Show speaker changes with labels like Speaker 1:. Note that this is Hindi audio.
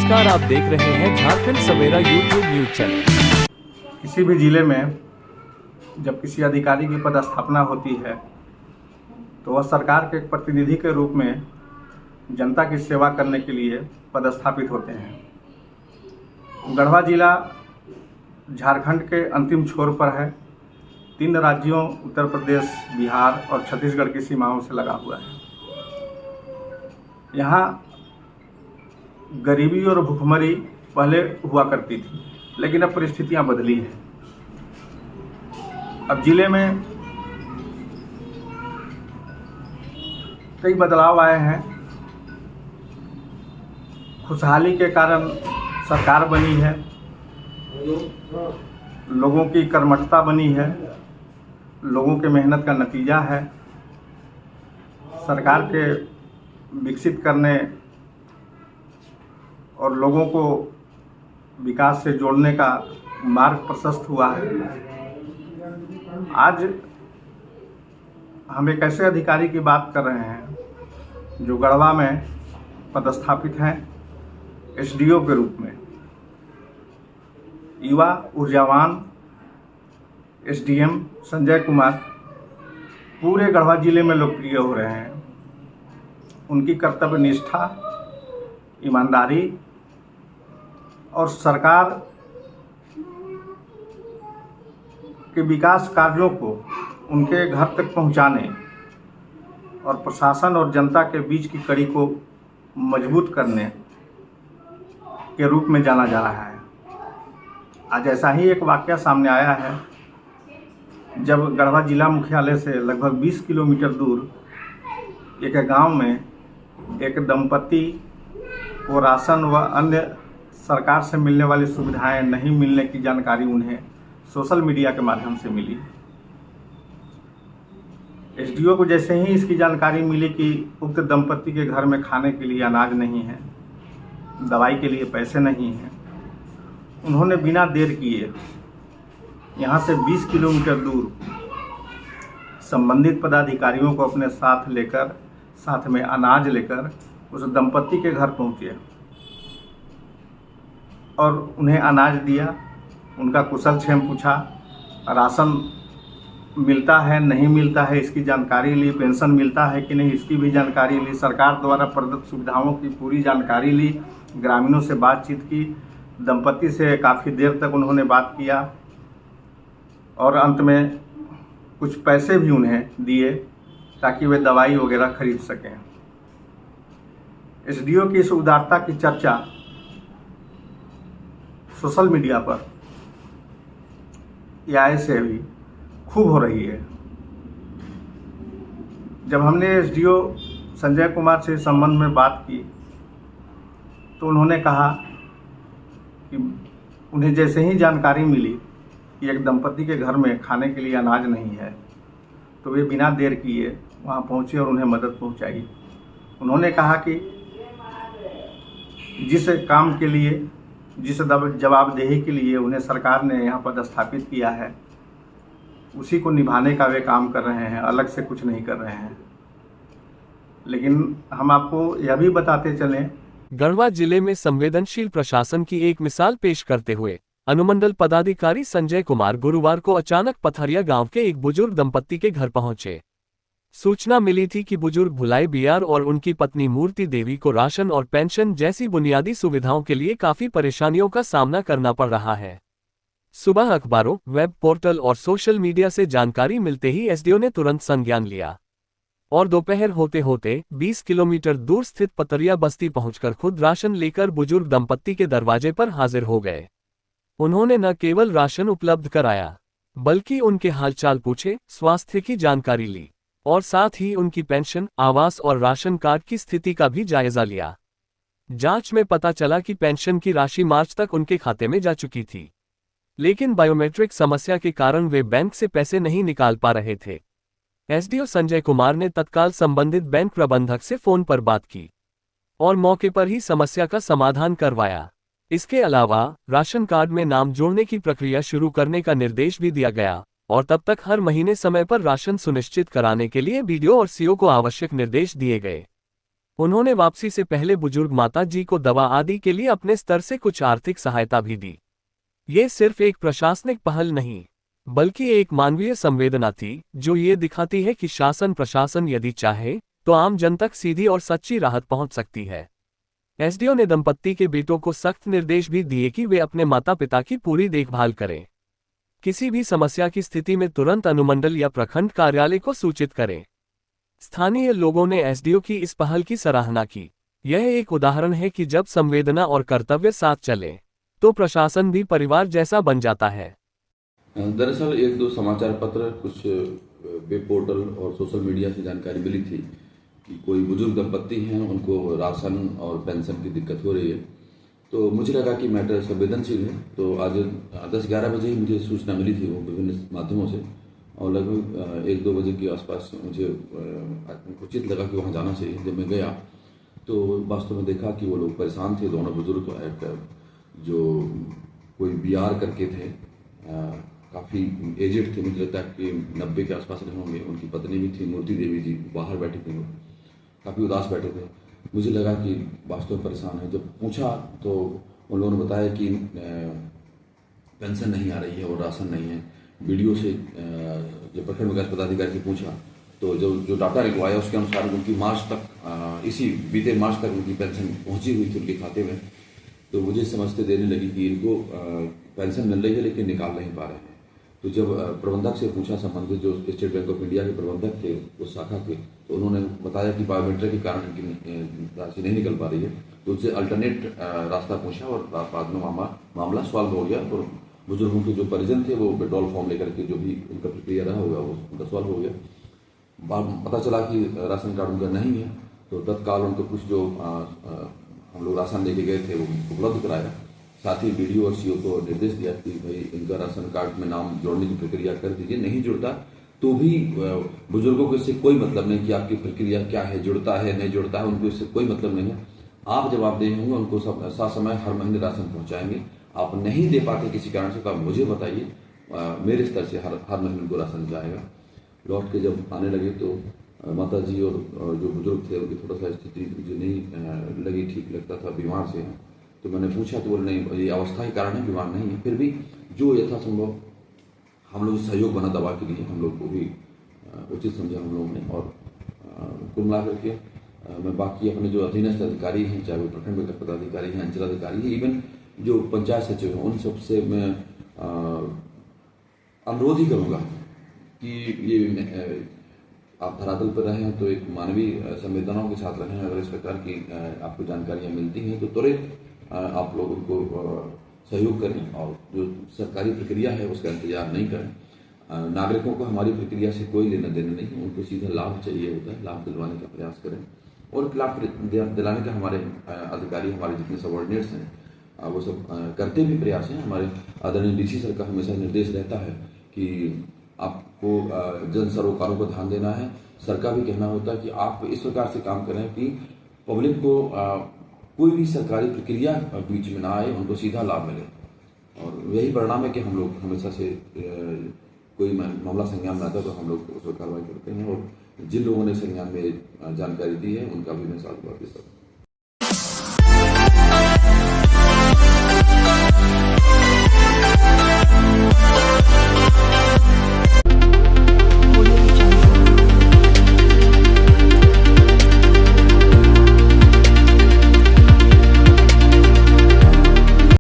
Speaker 1: नमस्कार, आप देख रहे हैं झारखंड सवेरा यूट्यूब न्यूज चैनल।
Speaker 2: किसी भी जिले में जब किसी अधिकारी की पदस्थापना होती है तो वह सरकार के एक प्रतिनिधि के रूप में जनता की सेवा करने के लिए पदस्थापित होते हैं। गढ़वा जिला झारखंड के अंतिम छोर पर है। 3 राज्यों उत्तर प्रदेश, बिहार और छत्तीसगढ़ की सीमाओं से लगा हुआ है। यहाँ गरीबी और भुखमरी पहले हुआ करती थी, लेकिन अब परिस्थितियाँ बदली हैं। अब जिले में कई बदलाव आए हैं। खुशहाली के कारण सरकार बनी है, लोगों की कर्मठता बनी है, लोगों के मेहनत का नतीजा है। सरकार के विकसित करने और लोगों को विकास से जोड़ने का मार्ग प्रशस्त हुआ है। आज हम एक ऐसे अधिकारी की बात कर रहे हैं जो गढ़वा में पदस्थापित हैं एसडीओ के रूप में। युवा ऊर्जावान एसडीएम संजय कुमार पूरे गढ़वा जिले में लोकप्रिय हो रहे हैं। उनकी कर्तव्य निष्ठा, ईमानदारी और सरकार के विकास कार्यों को उनके घर तक पहुंचाने और प्रशासन और जनता के बीच की कड़ी को मजबूत करने के रूप में जाना जा रहा है। आज ऐसा ही एक वाकया सामने आया है जब गढ़वा जिला मुख्यालय से लगभग 20 किलोमीटर दूर एक गांव में एक दंपति को राशन व अन्य सरकार से मिलने वाली सुविधाएं नहीं मिलने की जानकारी उन्हें सोशल मीडिया के माध्यम से मिली। एसडीओ को जैसे ही इसकी जानकारी मिली कि उक्त दंपति के घर में खाने के लिए अनाज नहीं है, दवाई के लिए पैसे नहीं हैं, उन्होंने बिना देर किए यहाँ से 20 किलोमीटर दूर संबंधित पदाधिकारियों को अपने साथ लेकर, साथ में अनाज लेकर उस दंपति के घर पहुँचे और उन्हें अनाज दिया। उनका कुशल क्षेम पूछा, राशन मिलता है नहीं मिलता है इसकी जानकारी ली, पेंशन मिलता है कि नहीं इसकी भी जानकारी ली, सरकार द्वारा प्रदत्त सुविधाओं की पूरी जानकारी ली, ग्रामीणों से बातचीत की, दंपति से काफ़ी देर तक उन्होंने बात किया और अंत में कुछ पैसे भी उन्हें दिए ताकि वे दवाई वगैरह खरीद सकें। एसडीओ की इस उदारता की चर्चा सोशल मीडिया पर या से भी खूब हो रही है। जब हमने एसडीओ संजय कुमार से इस संबंध में बात की तो उन्होंने कहा कि उन्हें जैसे ही जानकारी मिली कि एक दंपति के घर में खाने के लिए अनाज नहीं है तो वे बिना देर किए वहाँ पहुँचे और उन्हें मदद पहुँचाई। उन्होंने कहा कि जिस काम के लिए, जिस जवाबदेही के लिए उन्हें सरकार ने यहाँ पदस्थापित किया है उसी को निभाने का वे काम कर रहे हैं, अलग से कुछ नहीं कर रहे हैं। लेकिन हम आपको यह भी बताते चलें,
Speaker 1: गढ़वा जिले में संवेदनशील प्रशासन की एक मिसाल पेश करते हुए अनुमंडल पदाधिकारी संजय कुमार गुरुवार को अचानक पथरिया गांव के एक बुजुर्ग दंपत्ति के घर पहुंचे। सूचना मिली थी कि बुजुर्ग भुलाई बियार और उनकी पत्नी मूर्ति देवी को राशन और पेंशन जैसी बुनियादी सुविधाओं के लिए काफी परेशानियों का सामना करना पड़ रहा है। सुबह अखबारों, वेब पोर्टल और सोशल मीडिया से जानकारी मिलते ही एसडीओ ने तुरंत संज्ञान लिया और दोपहर होते होते 20 किलोमीटर दूर स्थित पतरिया बस्ती पहुंचकर खुद राशन लेकर बुजुर्ग दंपत्ति के दरवाजे पर हाजिर हो गए। उन्होंने न केवल राशन उपलब्ध कराया बल्कि उनके हालचाल पूछे, स्वास्थ्य की जानकारी ली और साथ ही उनकी पेंशन, आवास और राशन कार्ड की स्थिति का भी जायजा लिया। जांच में पता चला कि पेंशन की राशि मार्च तक उनके खाते में जा चुकी थी, लेकिन बायोमेट्रिक समस्या के कारण वे बैंक से पैसे नहीं निकाल पा रहे थे। एसडीओ संजय कुमार ने तत्काल संबंधित बैंक प्रबंधक से फोन पर बात की और मौके पर ही समस्या का समाधान करवाया। इसके अलावा राशन कार्ड में नाम जोड़ने की प्रक्रिया शुरू करने का निर्देश भी दिया गया और तब तक हर महीने समय पर राशन सुनिश्चित कराने के लिए बीडीओ और सीओ को आवश्यक निर्देश दिए गए। उन्होंने वापसी से पहले बुजुर्ग माता जी को दवा आदि के लिए अपने स्तर से कुछ आर्थिक सहायता भी दी। ये सिर्फ एक प्रशासनिक पहल नहीं, बल्कि एक मानवीय संवेदना थी, जो ये दिखाती है कि शासन प्रशासन यदि चाहे तो आम जन तक सीधी और सच्ची राहत पहुंच सकती है। एसडीओ ने दंपत्ति के बेटों को सख्त निर्देश भी दिए कि वे अपने माता पिता की पूरी देखभाल करें। किसी भी समस्या की स्थिति में तुरंत अनुमंडल या प्रखंड कार्यालय को सूचित करें। स्थानीय लोगों ने एसडीओ की इस पहल की सराहना की। यह एक उदाहरण है कि जब संवेदना और कर्तव्य साथ चले तो प्रशासन भी परिवार जैसा बन जाता है।
Speaker 3: दरअसल एक दो समाचार पत्र, कुछ वेब पोर्टल और सोशल मीडिया से जानकारी मिली थी कि कोई बुजुर्ग दंपत्ति हैं, उनको राशन और पेंशन की दिक्कत हो रही है। तो मुझे लगा कि मैटर संवेदनशील है। तो आज 10-11 बजे ही मुझे सूचना मिली थी वो विभिन्न माध्यमों से, और लगभग 1-2 बजे के आसपास मुझे उचित लगा कि वहाँ जाना चाहिए। जब मैं गया तो वास्तव में देखा कि वो लोग परेशान थे। दोनों बुजुर्ग जो कोई बीआर करके थे, काफ़ी एजेड थे, मुझे लगता है कि 90 के आसपास रहे होंगे। उनकी पत्नी भी थी, मूर्ति देवी जी, बाहर बैठे थे, वो काफ़ी उदास बैठे थे। मुझे लगा कि वास्तव में परेशान है। जब पूछा तो उन लोगों ने बताया कि पेंशन नहीं आ रही है और राशन नहीं है। वीडियो से जब प्रखंड विकास पदाधिकारी से पूछा तो जो डाटा रिक्वाया उसके अनुसार उनकी मार्च तक, इसी बीते मार्च तक उनकी पेंशन पहुंची हुई थी उनके खाते में। तो मुझे समझते देने लगी कि इनको पेंशन मिल रही है लेकिन निकाल नहीं पा रहे हैं। तो जब प्रबंधक से पूछा, संबंधित जो स्टेट बैंक ऑफ इंडिया के प्रबंधक थे उस शाखा के, तो उन्होंने बताया कि बायोमेट्रिक के कारण इनकी राशि नहीं निकल पा रही है। तो उनसे अल्टरनेट रास्ता पूछा और बाद में मामला सॉल्व हो गया। और बुजुर्गों के जो परिजन थे वो विड्रॉल फॉर्म लेकर के जो भी उनका प्रक्रिया रहा होगा वो उनका सॉल्व हो गया। पता चला कि राशन कार्ड उनका नहीं है, तो तत्काल उनको कुछ जो हम लोग राशन लेके गए थे वो उपलब्ध कराया। साथ ही बीडीओ और सीओ को निर्देश दिया कि भाई इनका राशन कार्ड में नाम जोड़ने की प्रक्रिया कर दीजिए। नहीं जुड़ता तो भी बुजुर्गों को इससे कोई मतलब नहीं कि आपकी प्रक्रिया क्या है, जुड़ता है नहीं जुड़ता है, उनको इससे कोई मतलब नहीं है। आप जवाबदेह होंगे, उनको साथ समय हर महीने राशन पहुंचाएंगे। आप नहीं दे पाते किसी कारण से तो आप मुझे बताइए, मेरे स्तर से हर महीने उनको राशन जाएगा। लौट के जब आने लगे तो माता जी और जो बुजुर्ग थे उनकी थोड़ा सा स्थिति मुझे नहीं लगी ठीक, लगता था बीमार से हैं। तो मैंने पूछा तो बोले नहीं, ये अवस्था के कारण है, बीमार नहीं है। फिर भी जो यथासंभव हम लोग सहयोग बना दवा के लिए, हम लोग को भी उचित समझा हम लोगों ने। और कुल मिला करके मैं बाकी अपने जो अधीनस्थ अधिकारी हैं, चाहे वो प्रखंड विकास पदाधिकारी हैं, अंचलाधिकारी हैं, इवन जो पंचायत सचिव हैं, उन सबसे मैं अनुरोध ही करूँगा कि ये आप धरातल पर रहे हैं तो एक मानवीय संवेदनाओं के साथ रहें। अगर इस प्रकार की आपको जानकारियाँ मिलती हैं तो तुरंत आप लोग उनको सहयोग करें और जो सरकारी प्रक्रिया है उसका इंतजार नहीं करें। नागरिकों को हमारी प्रक्रिया से कोई लेना देना नहीं, उनको सीधा लाभ चाहिए होता है। लाभ दिलवाने का प्रयास करें और लाभ दिलाने का हमारे अधिकारी, हमारे जितने सबॉर्डिनेट्स हैं वो सब करते भी प्रयास हैं। हमारे आदरणीय डीसी सर का हमेशा निर्देश रहता है कि आपको जन सरोकारों पर ध्यान देना है। सर का भी कहना होता है कि आप इस प्रकार से काम करें कि पब्लिक को कोई भी सरकारी प्रक्रिया बीच में ना आए, उनको सीधा लाभ मिले। और यही परिणाम है कि हम लोग हमेशा से कोई मामला संज्ञान में आता है तो हम लोग उस पर कार्रवाई करते हैं। और जिन लोगों ने संज्ञान में जानकारी दी है उनका भी मैं साधुवाद देता हूँ।